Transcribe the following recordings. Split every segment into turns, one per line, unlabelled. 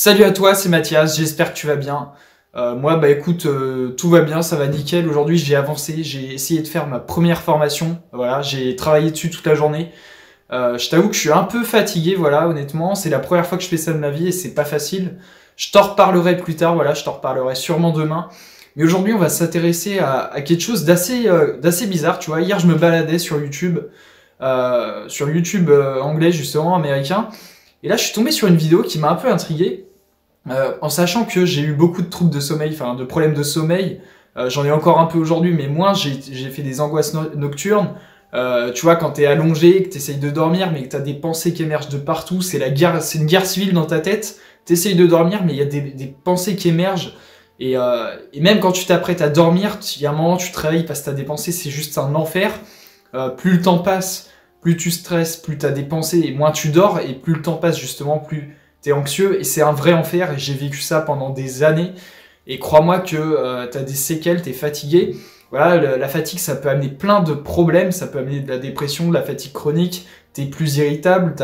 Salut à toi, c'est Mathias, j'espère que tu vas bien. Moi, bah écoute, tout va bien, ça va nickel. Aujourd'hui, j'ai avancé, j'ai essayé de faire ma première formation. Voilà, j'ai travaillé dessus toute la journée. Je t'avoue que je suis un peu fatigué, voilà, honnêtement. C'est la première fois que je fais ça de ma vie et c'est pas facile. Je t'en reparlerai plus tard, voilà, je t'en reparlerai sûrement demain. Mais aujourd'hui, on va s'intéresser à quelque chose d'assez bizarre, tu vois. Hier, je me baladais sur YouTube anglais, justement, américain. Et là, je suis tombé sur une vidéo qui m'a un peu intrigué, en sachant que j'ai eu beaucoup de troubles de sommeil, enfin de problèmes de sommeil. J'en ai encore un peu aujourd'hui, mais moins. J'ai fait des angoisses nocturnes. Tu vois, quand t'es allongé, que t'essayes de dormir, mais que t'as des pensées qui émergent de partout, c'est la guerre, c'est une guerre civile dans ta tête. T'essayes de dormir, mais il y a des pensées qui émergent. Et même quand tu t'apprêtes à dormir, il y a un moment, tu te réveilles parce que t'as des pensées, c'est juste un enfer. Plus le temps passe, plus tu stresses, plus tu as des pensées et moins tu dors, et plus le temps passe justement, plus tu es anxieux, et c'est un vrai enfer, et j'ai vécu ça pendant des années, et crois-moi que tu as des séquelles, tu es fatigué. Voilà, la fatigue, ça peut amener plein de problèmes, ça peut amener de la dépression, de la fatigue chronique, tu es plus irritable,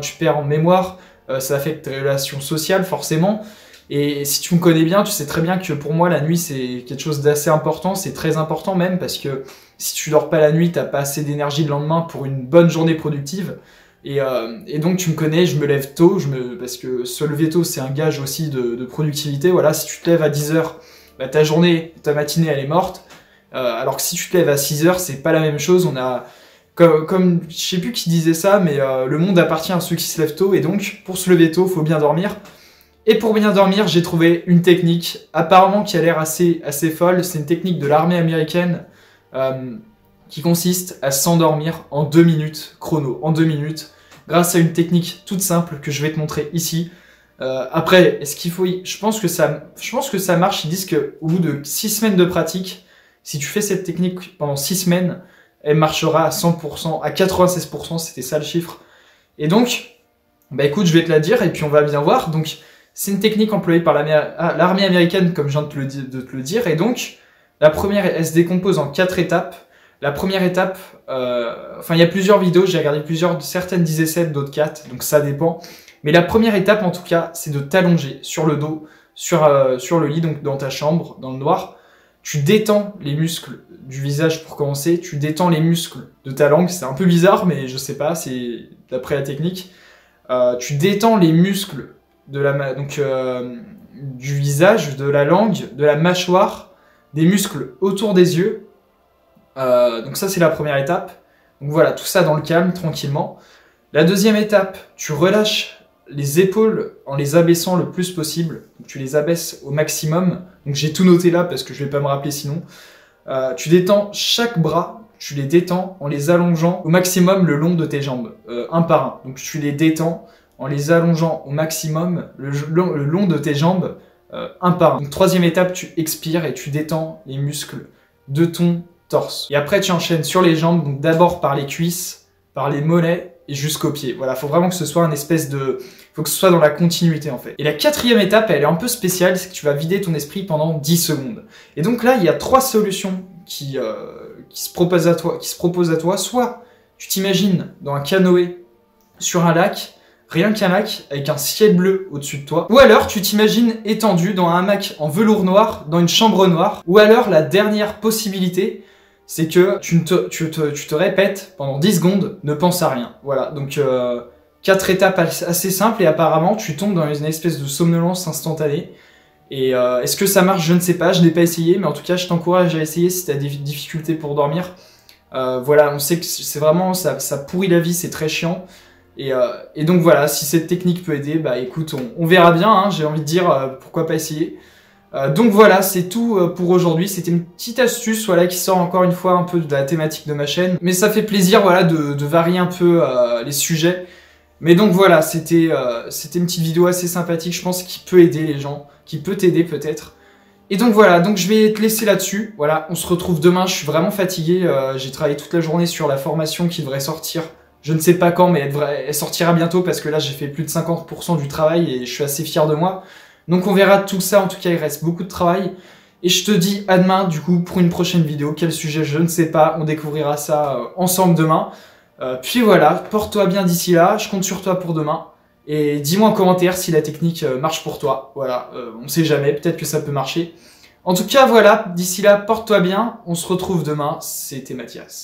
tu perds en mémoire, ça affecte tes relations sociales forcément. Et si tu me connais bien, tu sais très bien que pour moi, la nuit, c'est quelque chose d'assez important, c'est très important même, parce que si tu dors pas la nuit, t'as pas assez d'énergie le lendemain pour une bonne journée productive. Et donc tu me connais, je me lève tôt, parce que se lever tôt, c'est un gage aussi de productivité. Voilà, si tu te lèves à 10h, bah, ta journée, ta matinée, elle est morte. Alors que si tu te lèves à 6h, c'est pas la même chose. On a, je sais plus qui disait ça, mais le monde appartient à ceux qui se lèvent tôt. Et donc, pour se lever tôt, faut bien dormir. Et pour bien dormir, j'ai trouvé une technique, apparemment qui a l'air assez folle. C'est une technique de l'armée américaine qui consiste à s'endormir en 2 minutes, chrono, en 2 minutes, grâce à une technique toute simple que je vais te montrer ici. Après, est-ce qu'il faut je pense que ça marche. Ils disent qu'au bout de 6 semaines de pratique, si tu fais cette technique pendant 6 semaines, elle marchera à 100%, à 96%, c'était ça le chiffre. Et donc, bah écoute, je vais te la dire et puis on va bien voir. Donc, c'est une technique employée par l'armée américaine, comme je viens de te le dire. Et donc, la première, elle se décompose en 4 étapes. La première étape, il y a plusieurs vidéos, j'ai regardé certaines disaient 7, d'autres 4, donc ça dépend. Mais la première étape, en tout cas, c'est de t'allonger sur le dos, sur le lit, donc dans ta chambre, dans le noir. Tu détends les muscles du visage pour commencer, tu détends les muscles de ta langue. C'est un peu bizarre, mais je sais pas, c'est d'après la technique. Tu détends les muscles du visage, de la langue, de la mâchoire, des muscles autour des yeux. Donc ça, c'est la première étape. Donc voilà, tout ça dans le calme, tranquillement. La deuxième étape, tu relâches les épaules en les abaissant le plus possible. Donc tu les abaisses au maximum. Donc j'ai tout noté là parce que je vais pas me rappeler sinon. Tu détends chaque bras, tu les détends en les allongeant au maximum le long de tes jambes, un par un. Donc tu les détends en les allongeant au maximum le long de tes jambes, un par un. Donc troisième étape, tu expires et tu détends les muscles de ton torse. Et après, tu enchaînes sur les jambes, donc d'abord par les cuisses, par les mollets et jusqu'aux pieds. Voilà, faut vraiment que ce soit faut que ce soit dans la continuité en fait. Et la quatrième étape, elle est un peu spéciale, c'est que tu vas vider ton esprit pendant 10 secondes. Et donc là, il y a 3 solutions qui se proposent à toi. Soit tu t'imagines dans un canoë sur un lac, rien qu'un lac avec un ciel bleu au-dessus de toi. Ou alors tu t'imagines étendu dans un hamac en velours noir, dans une chambre noire. Ou alors la dernière possibilité, c'est que tu te répètes pendant 10 secondes, ne pense à rien. Voilà, donc 4 étapes assez simples et apparemment tu tombes dans une espèce de somnolence instantanée. Et est-ce que ça marche? Je ne sais pas, je n'ai pas essayé, mais en tout cas je t'encourage à essayer si tu as des difficultés pour dormir. Voilà, on sait que c'est vraiment, ça pourrit la vie, c'est très chiant. Et donc voilà, si cette technique peut aider, bah écoute, on verra bien, hein, j'ai envie de dire, pourquoi pas essayer. Donc voilà, c'est tout pour aujourd'hui. C'était une petite astuce voilà, qui sort encore une fois un peu de la thématique de ma chaîne. Mais ça fait plaisir voilà, de varier un peu les sujets. Mais donc voilà, c'était une petite vidéo assez sympathique, je pense, qui peut aider les gens, qui peut t'aider peut-être. Et donc voilà, donc je vais te laisser là-dessus. Voilà, on se retrouve demain, je suis vraiment fatigué. J'ai travaillé toute la journée sur la formation qui devrait sortir. Je ne sais pas quand, mais elle sortira bientôt parce que là, j'ai fait plus de 50% du travail et je suis assez fier de moi. Donc on verra tout ça, en tout cas il reste beaucoup de travail. Et je te dis à demain du coup pour une prochaine vidéo. Quel sujet je ne sais pas, on découvrira ça ensemble demain. Puis voilà, porte-toi bien d'ici là, je compte sur toi pour demain. Et dis-moi en commentaire si la technique marche pour toi. Voilà, on sait jamais, peut-être que ça peut marcher. En tout cas, voilà, d'ici là, porte-toi bien. On se retrouve demain. C'était Mathias.